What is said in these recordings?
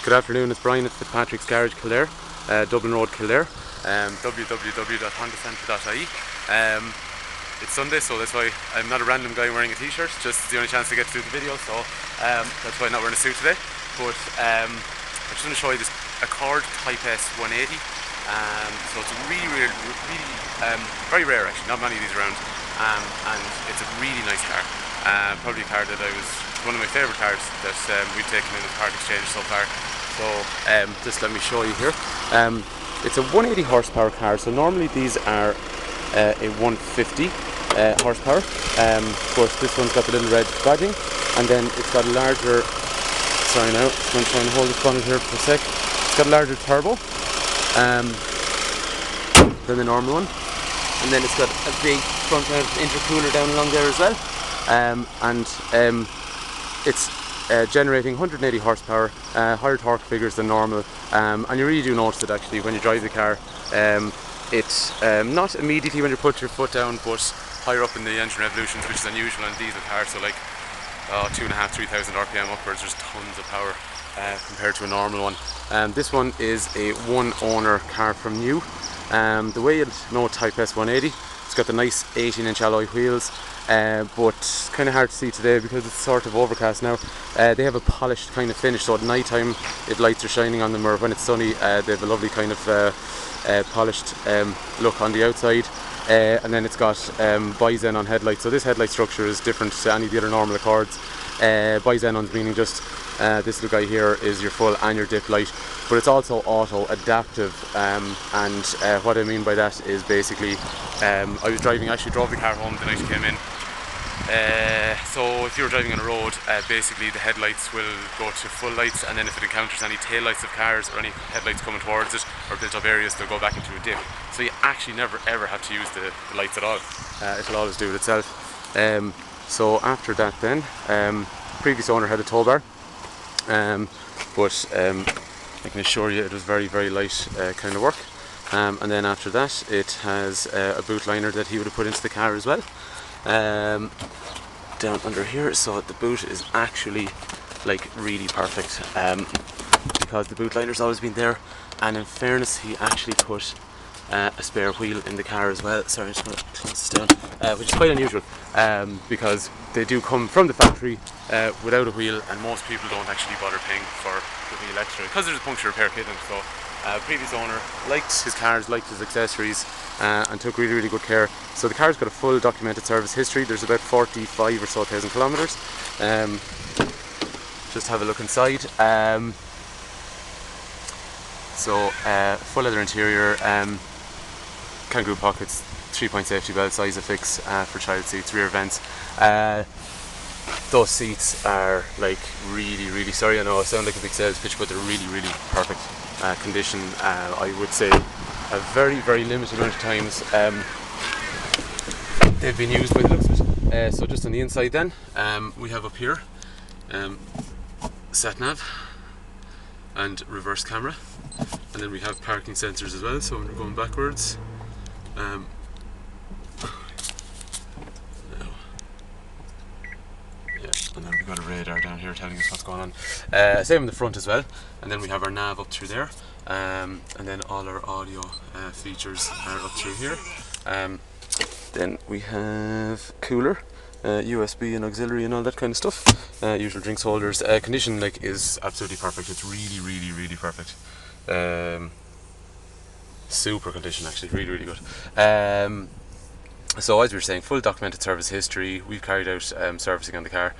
Good afternoon, it's Brian at Fitzpatrick's Garage, Kildare, Dublin Road, Kildare, www.hondacentre.ie. It's Sunday, so that's why I'm not a random guy wearing a t-shirt, just the only chance to get to do the video, so that's why I'm not wearing a suit today. But I just want to show you this Accord Type S 180. So it's a really very rare actually, not many of these around, and it's a really nice car. Probably a car that one of my favourite cars that we've taken in as part exchange so far. So just let me show you here. It's a 180 horsepower car, so normally these are a 150 horsepower, but this one's got the little red badging, and then it's got a larger, sorry now, I'm going to try and hold this bonnet here for a sec. It's got a larger turbo than the normal one, and then it's got a big front mount intercooler down along there as well, and it's generating 180 horsepower, higher torque figures than normal, and you really do notice it actually when you drive the car. It's not immediately when you put your foot down, but higher up in the engine revolutions, which is unusual on diesel cars, so like 2,500–3,000 RPM upwards. There's tons of power compared to a normal one. This one is a one owner car from new. The way you'd know Type S 180, it's got the nice 18-inch alloy wheels, but kind of hard to see today because it's sort of overcast now. They have a polished kind of finish, so at night time if lights are shining on them or when it's sunny, they have a lovely kind of polished look on the outside, and then it's got bi-xenon headlights. So this headlight structure is different to any of the other normal Accords. Bi-xenons meaning just this little guy here is your full and your dip light, but it's also auto adaptive, and what I mean by that is basically I actually drove the car home the night you came in. So if you're driving on a road, basically the headlights will go to full lights, and then if it encounters any tail lights of cars or any headlights coming towards it or built up areas, they'll go back into a dip. So you actually never ever have to use the lights at all. It'll always do it itself. So after that then, previous owner had a tow bar, but I can assure you it was very light kind of work. And then after that it has a boot liner that he would have put into the car as well, down under here, so the boot is actually like really perfect, because the boot liner's always been there, and in fairness he actually put a spare wheel in the car as well. Sorry, I'm just going to close this down, which is quite unusual, because they do come from the factory without a wheel, and most people don't actually bother paying for the wheel extra because there's a puncture repair kit in it. So previous owner liked his cars, liked his accessories, and took really good care. So the car's got a full documented service history. There's about 45 or so thousand kilometers. Just have a look inside. So full leather interior, kangaroo pockets, 3-point safety belt, size of fix for child seats, rear vents. Those seats are like really, sorry, I know I sound like a big sales pitch, but they're really perfect condition. I would say a very limited amount of times they've been used by the looks of it. So just on the inside then, we have up here sat nav and reverse camera, and then we have parking sensors as well, so when we're going backwards, and then we've got a radar down here telling us what's going on. Same in the front as well, and then we have our nav up through there, and then all our audio features are up through here. Then we have cooler, USB and auxiliary and all that kind of stuff. Usual drinks holders. Condition like is absolutely perfect. It's really perfect. Super condition actually, really good. So as we were saying, full documented service history. We've carried out servicing on the car.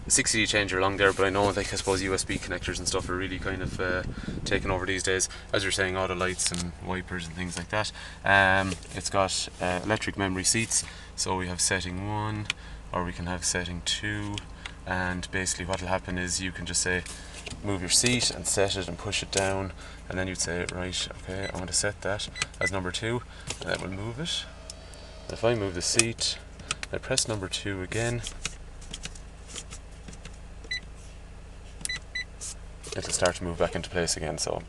60D changer along there, but I know, like, I suppose USB connectors and stuff are really kind of taken over these days. As we were saying, auto lights and wipers and things like that. It's got electric memory seats, so we have setting 1, or we can have setting 2, and basically what will happen is you can just say move your seat and set it and push it down, and then you'd say, right, okay, I want to set that as number 2, and that will move it. And if I move the seat, I press number 2 again, it'll start to move back into place again. So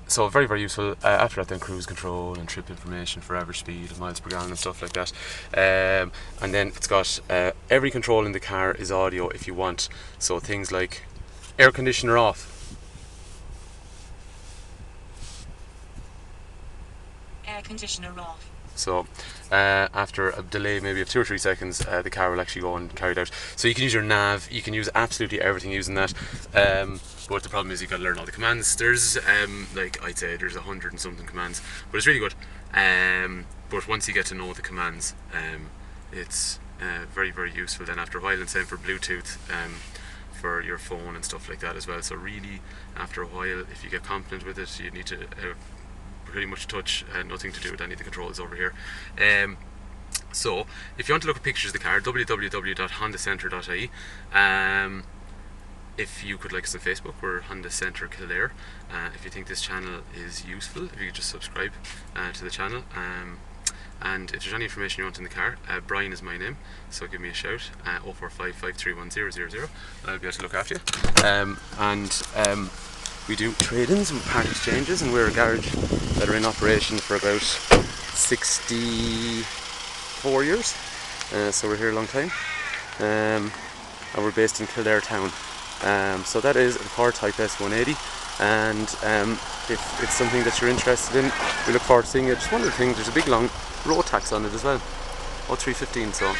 So very, very useful. After that then cruise control and trip information for average speed and miles per gallon and stuff like that. And then it's got every control in the car is audio if you want. So things like air conditioner off. Air conditioner off. So after a delay maybe of 2 or 3 seconds, the car will actually go and carry it out. So you can use your nav, you can use absolutely everything using that. But the problem is you've got to learn all the commands. There's like I'd say there's 100 and something commands, but it's really good. But once you get to know the commands, it's very, very useful then after a while, and same for Bluetooth for your phone and stuff like that as well. So really after a while, if you get confident with it, you need to pretty much touch nothing to do with any of the controls over here. So if you want to look at pictures of the car, www.hondacentre.ie. If you could like us on Facebook, we're Honda Centre Kildare. If you think this channel is useful, if you could just subscribe to the channel. And if there's any information you want in the car, Brian is my name, so give me a shout, 045 531 000, and I'll be able to look after you. We do trade-ins and part exchanges, and we're a garage that are in operation for about 64 years, so we're here a long time, and we're based in Kildare town. So that is a car type S180, and if it's something that you're interested in, we look forward to seeing it. Just one other thing, there's a big long road tax on it as well, 315, so